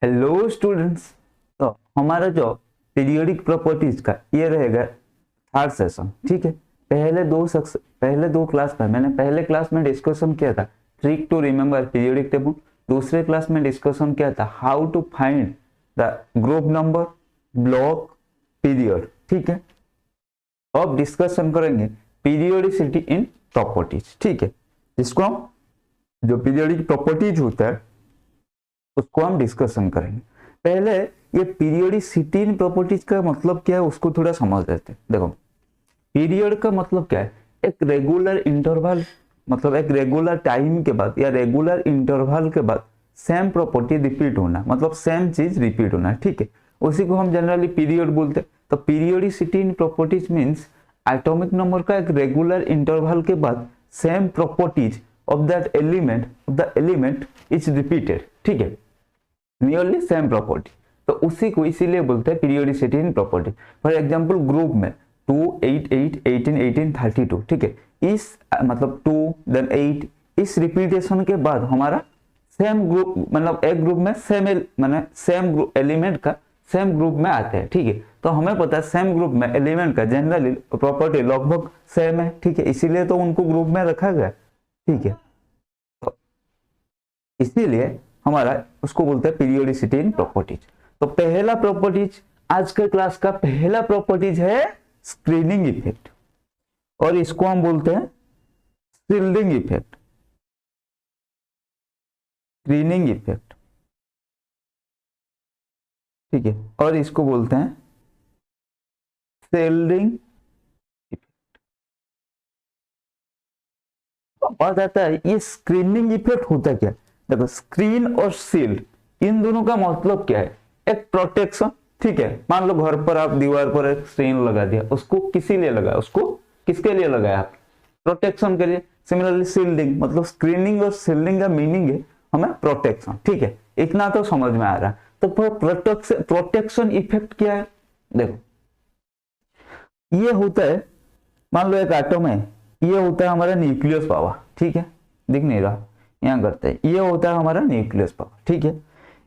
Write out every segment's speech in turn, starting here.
Hello students. तो हमारा जो पीरियोडिक प्रॉपर्टीज का ये रहेगा थर्ड सेशन। ठीक है, पहले दो क्लास में मैंने पहले क्लास में डिस्कशन किया था trick to remember periodic table. दूसरे क्लास में डिस्कशन किया था how to find the group number, block, period. ठीक है, अब डिस्कशन करेंगे पीरियोडिसिटी इन प्रॉपर्टीज। ठीक है, जिसको हम जो पीरियोडिक प्रॉपर्टीज होता है उसको हम डिस्कशन करेंगे। पहले ये पीरियोडिसिटी इन प्रॉपर्टीज का मतलब क्या है उसको थोड़ा समझ लेते हैं। देखो, पीरियड का मतलब क्या है? एक रेगुलर इंटरवल, मतलब एक रेगुलर टाइम के बाद या रेगुलर इंटरवल के बाद सेम प्रॉपर्टी रिपीट होना, मतलब सेम चीज रिपीट होना। ठीक है, उसी को हम जनरली पीरियड बोलते हैं। तो पीरियोडिसिटी इन प्रॉपर्टीज मींस एटॉमिक नंबर का एक रेगुलर इंटरवल के बाद same properties of that element is repeated. ठीक है, नियरली सेम प्रॉपर्टी, तो उसी को इसीलिए बोलते हैं periodicity in property. For example group में 2 8 8 18 18 32। ठीक है, इस मतलब 2 देन 8 इस रिपीटेशन के बाद हमारा सेम ग्रुप, मतलब एक ग्रुप में सेम ग्रुप एलिमेंट का सेम ग्रुप में आते हैं। ठीक है, तो हमें पता है सेम ग्रुप में एलिमेंट का जनरली प्रॉपर्टी लगभग सेम है। ठीक है, इसीलिए तो उनको ग्रुप में रखा गया। ठीक है, तो इसीलिए हमारा उसको बोलते हैं पीरियोडिसिटी इन प्रॉपर्टीज। तो पहला प्रॉपर्टीज, आज के क्लास का पहला प्रॉपर्टीज है स्क्रीनिंग इफेक्ट, और इसको हम बोलते हैं शील्डिंग इफेक्ट। स्क्रीनिंग इफेक्ट, ठीक है, और इसको बोलते हैं शील्डिंग इफेक्ट। बात आता है ये स्क्रीनिंग इफेक्ट होता क्या? देखो, स्क्रीन और शील्ड इन दोनों का मतलब क्या है? एक प्रोटेक्शन। ठीक है, मान लो घर पर आप दीवार पर एक स्क्रीन लगा दिया, उसको किसी लिए लगाया? उसको किसके लिए लगाया आप? प्रोटेक्शन के लिए। सिमिलरली शील्डिंग, मतलब स्क्रीनिंग और शील्डिंग का मीनिंग है हमें प्रोटेक्शन। ठीक है, इतना तो समझ में आ रहा है। तो प्रोटेक्शन इफेक्ट क्या है? देखो, ये होता है, मान लो एक एटम है, ये होता है हमारा न्यूक्लियस पावर। ठीक है, दिख नहीं रहा, यहाँ करते हैं, ये होता है हमारा न्यूक्लियस पावर। ठीक है,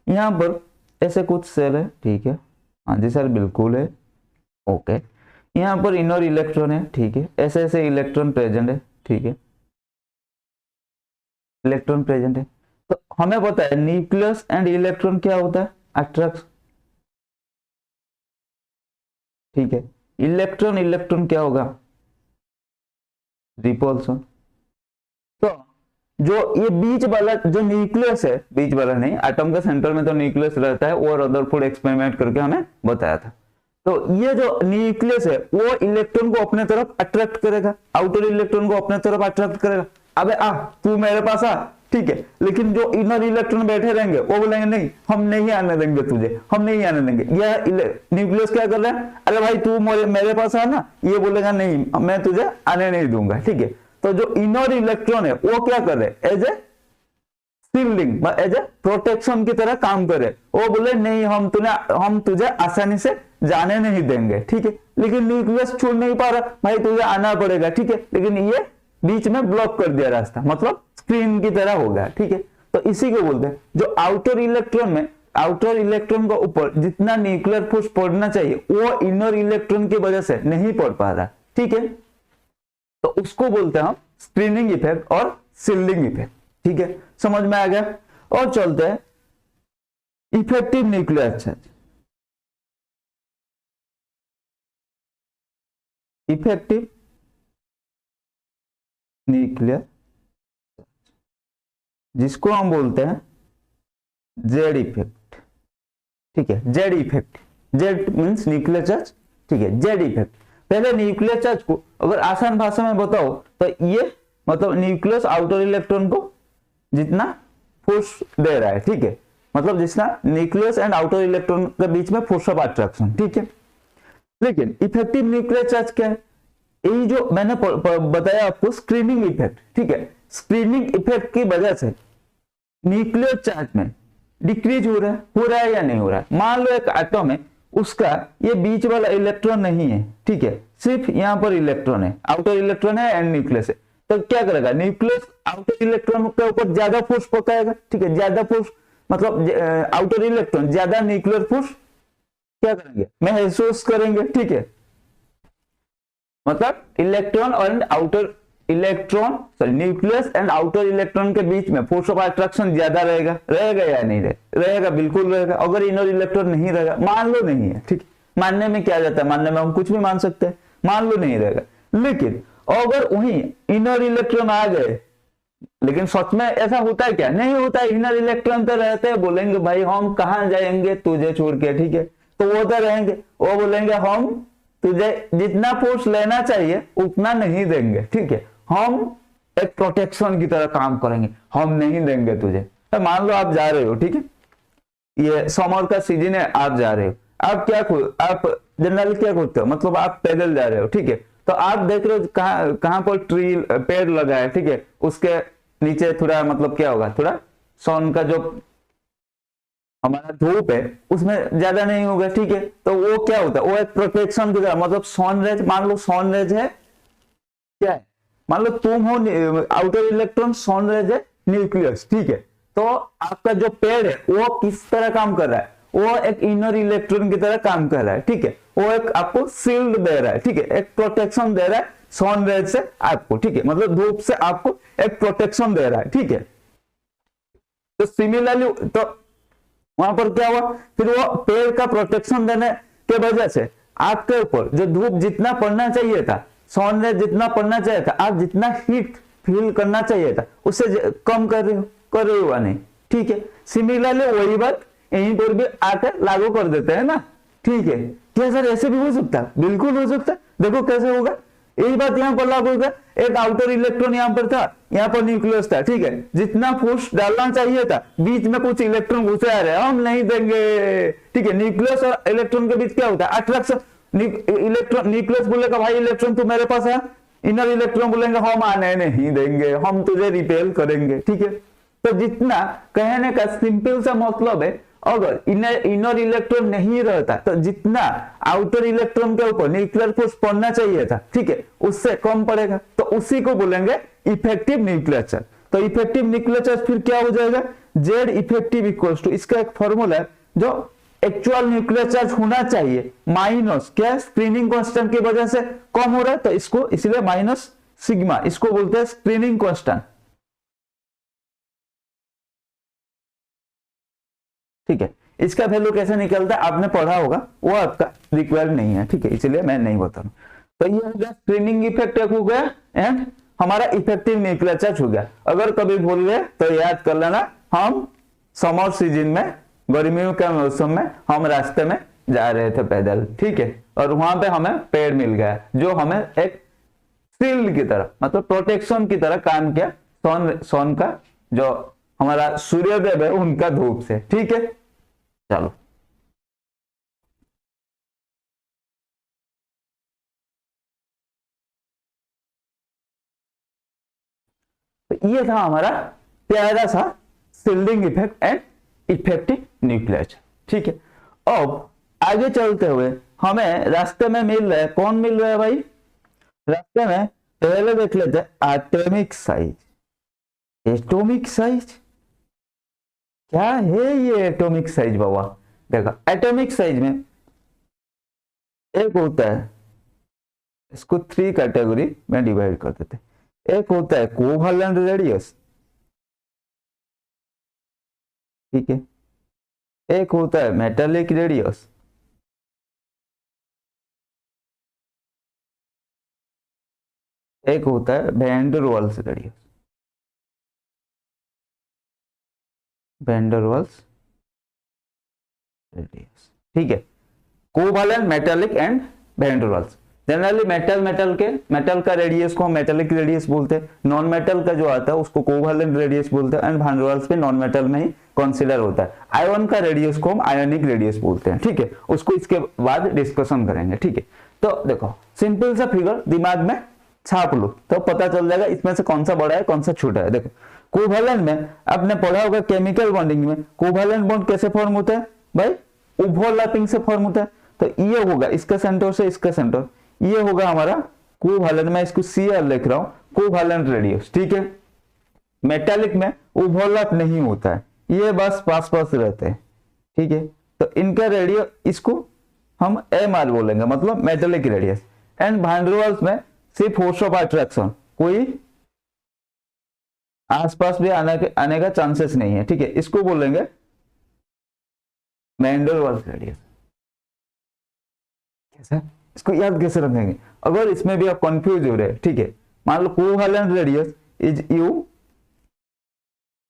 यहाँ पर ऐसे कुछ सेल है। ठीक है, हाँ जी सर बिल्कुल है, ओके। यहाँ पर इनर इलेक्ट्रॉन है। ठीक है, ऐसे ऐसे इलेक्ट्रॉन प्रेजेंट है। ठीक है, इलेक्ट्रॉन प्रेजेंट है। तो हमें पता है न्यूक्लियस एंड इलेक्ट्रॉन क्या होता है? अट्रैक्शन। ठीक है, इलेक्ट्रॉन इलेक्ट्रॉन क्या होगा? रिपल्सन। तो जो ये बीच वाला जो न्यूक्लियस है, बीच वाला नहीं, एटम के सेंटर में तो न्यूक्लियस रहता है, और रदरफोर्ड एक्सपेरिमेंट करके हमें बताया था। तो ये जो न्यूक्लियस है वो इलेक्ट्रॉन को अपने तरफ अट्रैक्ट करेगा, आउटर इलेक्ट्रॉन को अपने तरफ अट्रैक्ट करेगा। अबे आ, तू मेरे पास आ। ठीक है, लेकिन जो इनर इलेक्ट्रॉन बैठे रहेंगे वो बोलेंगे नहीं, हम नहीं आने देंगे तुझे, हम नहीं आने देंगे। यह न्यूक्लियस क्या कर रहा है? अरे भाई तू मेरे पास आ ना, ये बोलेगा नहीं, मैं तुझे आने नहीं दूंगा। ठीक है, तो जो इनर इलेक्ट्रॉन है वो क्या कर रहे? As a shielding, as a protection की तरह काम करे। वो बोले नहीं, हम तुझे आसानी से जाने नहीं देंगे। ठीक है, लेकिन न्यूक्लियस छोड़ नहीं पा रहा, भाई तुझे आना पड़ेगा। ठीक है, लेकिन ये बीच में ब्लॉक कर दिया रास्ता, मतलब स्क्रीन की तरह हो गया। ठीक है, तो इसी को बोलते हैं जो आउटर इलेक्ट्रॉन में, आउटर इलेक्ट्रॉन के ऊपर जितना न्यूक्लियर फोर्स पड़ना चाहिए वो इनर इलेक्ट्रॉन की वजह से नहीं पड़ पा रहा। ठीक है, तो उसको बोलते हैं हम स्क्रीनिंग इफेक्ट और शील्डिंग इफेक्ट। ठीक है, समझ में आ गया। और चलते हैं effective nuclear charge. Effective nuclear, जिसको हम बोलते हैं जेड इफेक्ट। ठीक है, Z effect, Z means nuclear charge. ठीक है, जेड इफेक्ट। पहले न्यूक्लियर चार्ज को अगर आसान भाषा में बताओ तो ये मतलब न्यूक्लियस आउटर इलेक्ट्रॉन को जितना फोर्स दे रहा है। ठीक है, मतलब जितना न्यूक्लियस एंड आउटर इलेक्ट्रॉन के बीच में फोर्स ऑफ अट्रैक्शन। ठीक है, लेकिन इफेक्टिव न्यूक्लियर चार्ज क्या है? यही जो मैंने बताया आपको स्क्रीनिंग इफेक्ट। ठीक है, स्क्रीनिंग इफेक्ट की वजह से न्यूक्लियर चार्ज में डिक्रीज हो रहा है या नहीं हो रहा है? मान लो एक एटम है, उसका ये बीच वाला इलेक्ट्रॉन नहीं है। ठीक है, सिर्फ यहाँ पर इलेक्ट्रॉन है, आउटर इलेक्ट्रॉन है एंड न्यूक्लियस है। तो क्या करेगा? न्यूक्लियस आउटर इलेक्ट्रॉन के ऊपर ज्यादा फोर्स पकाएगा। ठीक है, ज्यादा फोर्स मतलब आउटर इलेक्ट्रॉन ज्यादा न्यूक्लियर फोर्स क्या करेंगे, महसूस करेंगे। ठीक है, मतलब इलेक्ट्रॉन और outer electron sorry nucleus and outer electron के बीच में फोर्स ऑफ अट्रैक्शन ज्यादा रहेगा, रहेगा या नहीं रहेगा, बिल्कुल रहेगा। अगर इनर इलेक्ट्रॉन नहीं रहेगा, मान लो नहीं है, ठीक, मानने में क्या जाता है, मानने में हम कुछ भी मान सकते हैं, मान लो नहीं रहेगा। लेकिन अगर वहीं इनर इलेक्ट्रॉन आ गए, लेकिन सच में ऐसा होता है क्या, नहीं होता है। इनर इलेक्ट्रॉन तो रहते हैं, बोलेंगे भाई हम कहां जाएंगे तुझे छोड़ के, ठीक है, तो वो तो रहेंगे, वो बोलेंगे हम तुझे जितना फोर्स लेना चाहिए उतना नहीं देंगे, ठीक है, हम एक प्रोटेक्शन की तरह काम करेंगे, हम नहीं देंगे तुझे। तो मान लो आप जा रहे हो, ठीक है, ये समर का सीजन है, आप जा रहे हो, आप आप जनरली क्या करते हो, मतलब आप पैदल जा रहे हो, ठीक है, तो आप देख रहे हो कहां पर ट्री पेड़ लगा है, ठीक है, उसके नीचे थोड़ा मतलब क्या होगा, थोड़ा सन का जो हमारा धूप है उसमें ज्यादा नहीं होगा, ठीक है, तो वो क्या होता है, वो एक प्रोटेक्शन की तरह, मतलब सन रेज, मान लो सन रेज है क्या है, मान लो तुम हो आउटर इलेक्ट्रॉन, सन रेज है न्यूक्लियस, ठीक है, तो आपका जो पेड़ है वो किस तरह काम कर रहा है, वो एक इनर इलेक्ट्रॉन की तरह काम कर रहा है, ठीक है, वो एक आपको शील्ड दे रहा है, ठीक है, एक प्रोटेक्शन दे रहा है सन रेज से आपको, ठीक है, मतलब धूप से आपको एक प्रोटेक्शन दे रहा है, ठीक है। तो सिमिलरली तो वहां पर क्या हुआ, फिर वो पेड़ का प्रोटेक्शन देने के वजह से आपके ऊपर जो धूप जितना पड़ना चाहिए था, सन रेज जितना पड़ना चाहिए था, आप जितना हीट फील करना चाहिए था उससे कम कर रहे हो नहीं, ठीक है। सिमिलरली वही बात यहीं पर भी आकर लागू कर देते हैं ना, ठीक है। क्या सर ऐसे भी हो सकता है, बिल्कुल हो सकता है, देखो कैसे होगा, यही बात यहाँ पर लागू होगा। एक आउटर इलेक्ट्रॉन यहाँ पर था, यहाँ पर न्यूक्लियस था, ठीक है, जितना फोर्स डालना चाहिए था, बीच में कुछ इलेक्ट्रॉन घुसे आ रहे हैं, हम नहीं देंगे, ठीक है। न्यूक्लियस और इलेक्ट्रॉन के बीच क्या होता है, अट्रैक्शन। इलेक्ट्रॉन न्यूक्लियस बोलेगा भाई इलेक्ट्रॉन तू मेरे पास है, इनर इलेक्ट्रॉन बोलेंगे हम आने नहीं देंगे, हम तुझे रिपेल करेंगे, ठीक है। तो जितना कहने का सिंपल सा मतलब है, अगर इनर इलेक्ट्रॉन नहीं रहता तो जितना आउटर इलेक्ट्रॉन के ऊपर न्यूक्लियर फोर्स पड़ना चाहिए था, ठीक है, उससे कम पड़ेगा, तो उसी को बोलेंगे इफेक्टिव न्यूक्लियर चार्ज। तो इफेक्टिव न्यूक्लियर चार्ज फिर क्या हो जाएगा, जेड इफेक्टिव इक्वल्स टू, इसका एक फॉर्मूला है, जो एक्चुअल न्यूक्लियर चार्ज होना चाहिए माइनस क्या, स्क्रीनिंग कांस्टेंट की वजह से कम हो रहा है, तो इसको इसलिए माइनस सिग्मा, इसको बोलते हैं स्क्रीनिंग कांस्टेंट, ठीक है। इसका वैल्यू कैसे निकलता है आपने पढ़ा होगा, वो आपका रिक्वायर्ड नहीं है, ठीक है, इसलिए मैं नहीं बता रहा। तो ये हो गया स्क्रीनिंग इफेक्ट हो गया, एंड हमारा इफेक्टिव न्यूक्लियर चार्ज हो गया। अगर कभी भूल गए तो याद कर लेना, हम समर सीजन में, गर्मियों के मौसम में हम रास्ते में जा रहे थे पैदल, ठीक है, और वहां पे हमें पेड़ मिल गया जो हमें एक शील्ड की तरह, मतलब प्रोटेक्शन की तरह काम किया सन का, जो हमारा सूर्यदेव है उनका धूप से, ठीक है। चलो तो ये था हमारा प्यारा सा shielding effect and effective nuclear charge, ठीक है। अब आगे चलते हुए हमें रास्ते में मिल रहा है, कौन मिल रहा है भाई रास्ते में, पहले देख लेते हैं एटॉमिक साइज। एटॉमिक साइज क्या है, ये एटॉमिक साइज बाबा, देखा एटॉमिक साइज में एक होता है, इसको 3 कैटेगरी में डिवाइड कर देते हैं। एक होता है कोवैलेंट रेडियस, ठीक है, एक होता है मेटालिक रेडियस, एक होता है van der Waals radius, van der Waals radius, ठीक है। Covalent, metallic and van der Waals. Generally metal का रेडियस को हम मेटालिक रेडियस बोलते हैं, नॉन मेटल का जो आता है उसको कोवैलेंट रेडियस बोलते हैं, एंड वैन डेर वाल्स पे नॉन मेटल में ही कंसीडर होता है। आयन का रेडियस को हम आयोनिक रेडियस बोलते हैं, ठीक है, उसको इसके बाद डिस्कशन करेंगे, ठीक है। तो देखो सिंपल सा फिगर दिमाग में छाप लो तो पता चल जाएगा इसमें से कौन सा बड़ा है कौन सा छोटा है। देखो कोवैलेंट में आपने पढ़ा होगा केमिकल बॉन्डिंग में कोवैलेंट बॉन्ड कैसे फॉर्म होता है भाई, ओवरलैपिंग से फॉर्म होता है। तो ये होगा इसका सेंटर से इसका सेंटर, ये होगा हमारा कोवैलेंट, मैं इसको Cr लिख रहा हूं, कोवैलेंट रेडियस, ठीक है। मेटालिक में ओवरलैप नहीं होता है, ये बस पास पास रहते हैं, ठीक है। तो इनका रेडियस, इसको हम एम आर बोलेंगे, मतलब metallic radius. And van der Waals में सिर्फ फोर्स ऑफ अट्रैक्शन, कोई आसपास भी आने का चांसेस नहीं है, ठीक है। इसको बोलेंगे वैन डर वाल्स रेडियस। कैसा, इसको याद कैसे रखेंगे? अगर इसमें भी आप कंफ्यूज हो रहे हैं, ठीक है, मान लो covalent radius is you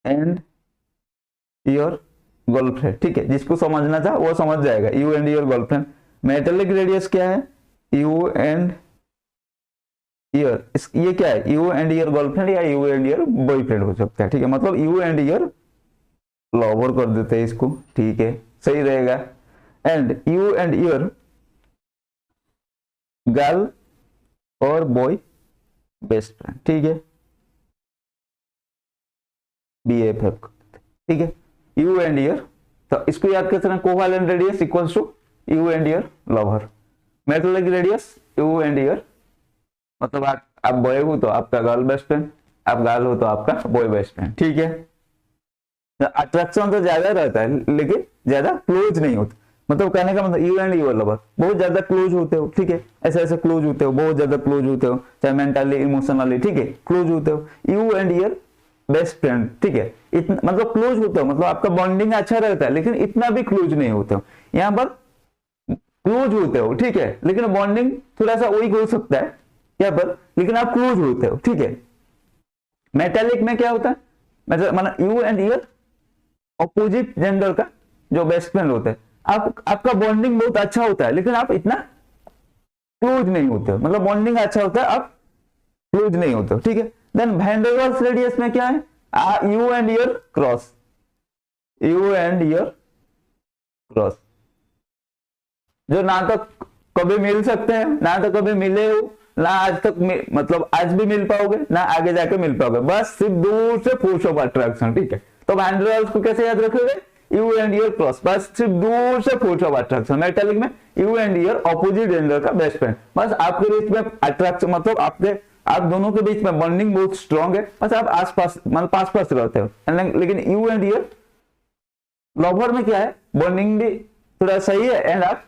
and your girlfriend, ठीक है। जिसको समझना था वो समझ जाएगा, you and your girlfriend. Metallic radius क्या है? यू एंड योर, ये क्या है? यू एंड योर गर्लफ्रेंड या यू एंड योर बॉयफ्रेंड हो सकता है, ठीक है। मतलब यू एंड योर लवर कर देते हैं इसको, ठीक है, सही रहेगा। And you and your girl और बॉय बेस्ट फ्रेंड, ठीक है, BFF, ठीक है। यू एंड योर, तो इसको याद कैसे रखना? Covalent radius equals to you and your lover. Metallic radius you and your, मतलब आप बॉय हो तो आपका गर्ल बेस्ट फ्रेंड, आप गर्ल हो तो आपका बॉय बेस्ट फ्रेंड, ठीक है। अट्रैक्शन तो ज्यादा रहता है लेकिन ज्यादा क्लोज नहीं होता, मतलब कहने का मतलब यू एंड योर लवर बहुत ज्यादा क्लोज होते हो, ठीक है। ऐसे ऐसे क्लोज होते हो, बहुत ज्यादा क्लोज होते हो, चाहे मेंटली इमोशनली, ठीक है, क्लोज होते हो। You and your best friend, ठीक है, इतना मतलब क्लोज होते हो, मतलब आपका बॉन्डिंग अच्छा रहता है लेकिन इतना भी क्लोज नहीं होते हो। यहाँ पर क्लोज होते हो, ठीक है, लेकिन बॉन्डिंग थोड़ा सा वीक हो सकता है यहाँ पर, लेकिन आप क्लोज होते हो, ठीक है। मेटेलिक में क्या होता है? मतलब you and your opposite gender का जो बेस्ट फ्रेंड होता है, आपका बॉन्डिंग बहुत अच्छा होता है लेकिन आप इतना क्लोज नहीं होते हो, मतलब बॉन्डिंग अच्छा होता है, आप क्लोज नहीं होते हो, ठीक है। Then van der Waals radius में क्या है? You and your cross, you and your cross, जो ना तो कभी मिल सकते हैं, ना तो कभी मिले हो, ना आज तक मतलब आज भी मिल पाओगे, ना आगे जाके मिल पाओगे, बस सिर्फ दूर से फोर्स ऑफ अट्रैक्शन, ठीक है। तो वैन डर वाल्स को कैसे याद रखोगे? यू एंड योर क्रॉस, बस सिर्फ दूर से फोर्स ऑफ अट्रैक्शन। मेटेलिक में you and your opposite gender का बेस्ट फ्रेंड, बस आपके बीच में अट्रैक्शन, मतलब आप दोनों के बीच में बॉन्डिंग बहुत स्ट्रॉन्ग है, बस आप आसपास मतलब पास पास रहते हो। लेकिन यू एंड योर लवर में क्या है? बॉन्डिंग भी थोड़ा सही है एंड आप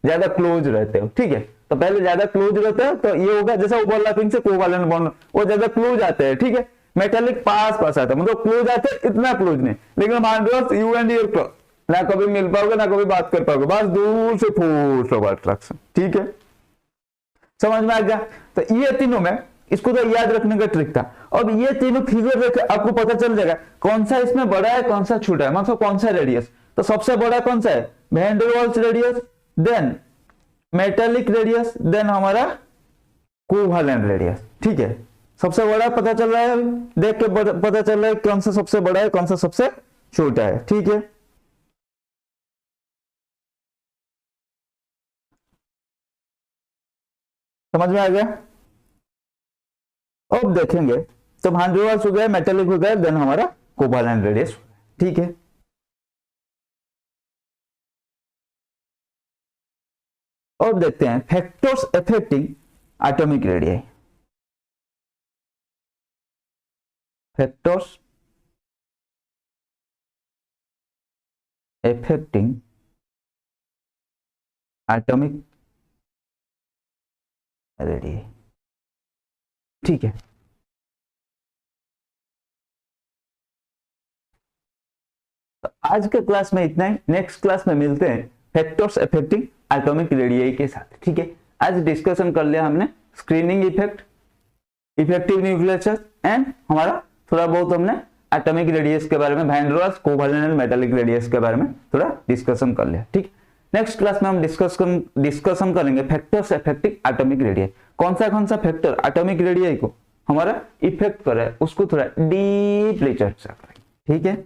ज्यादा क्लोज रहते हो, ठीक है। तो पहले ज्यादा क्लोज रहते हो तो ये होगा जैसा ओवरलैपिंग से कोवेलेंट बॉन्ड, वो ज्यादा क्लोज आते हैं, ठीक है। मेटेलिक पास पास आता है, मतलब क्लोज आते हैं, इतना क्लोज नहीं। लेकिन मान लो यू एंड योर क्रॉस, ना कभी मिल पाओगे ना कभी बात कर पाओगे, बस दूर से फोर्स ऑफ अट्रैक्शन, ठीक है। समझ में आ गया? तो ये तीनों में इसको तो याद रखने का ट्रिक था। अब ये तीनों फिगर देख आपको पता चल जाएगा कौन सा इसमें बड़ा है कौन सा छोटा है, मतलब कौन सा रेडियस। तो सबसे बड़ा कौन सा है? Van der Waals radius, then metallic radius, then हमारा कोवेलेंट रेडियस, ठीक है। सबसे बड़ा पता चल रहा है, देख के पता चल रहा है कौन सा सबसे बड़ा है कौन सा सबसे छोटा है, ठीक है। समझ में आ गया? अब देखेंगे तो वैन डर वाल्स हो गया, मेटेलिक हो गया, देन हमारा कोवेलेंट रेडियस, ठीक है। अब देखते हैं factors affecting atomic radius. Factors affecting atomic radius, ठीक है। तो आज के क्लास में इतना ही, नेक्स्ट क्लास में मिलते हैं फैक्टर्स अफेक्टिंग एटॉमिक रेडियस के साथ, ठीक है। आज डिस्कशन कर लिया हमने screening effect, effective nuclear charge and हमारा थोड़ा बहुत हमने एटॉमिक रेडियस के बारे में, van der Waals, covalent and metallic radius के बारे में थोड़ा डिस्कशन कर लिया, ठीक। नेक्स्ट क्लास में हम डिस्कशन करेंगे फैक्टर्स अफेक्टिंग एटॉमिक रेडियस। कौन सा फैक्टर एटॉमिक रेडियस को हमारा इफेक्ट कर रहा है उसको थोड़ा डीपली चर्चा करेंगे, ठीक है।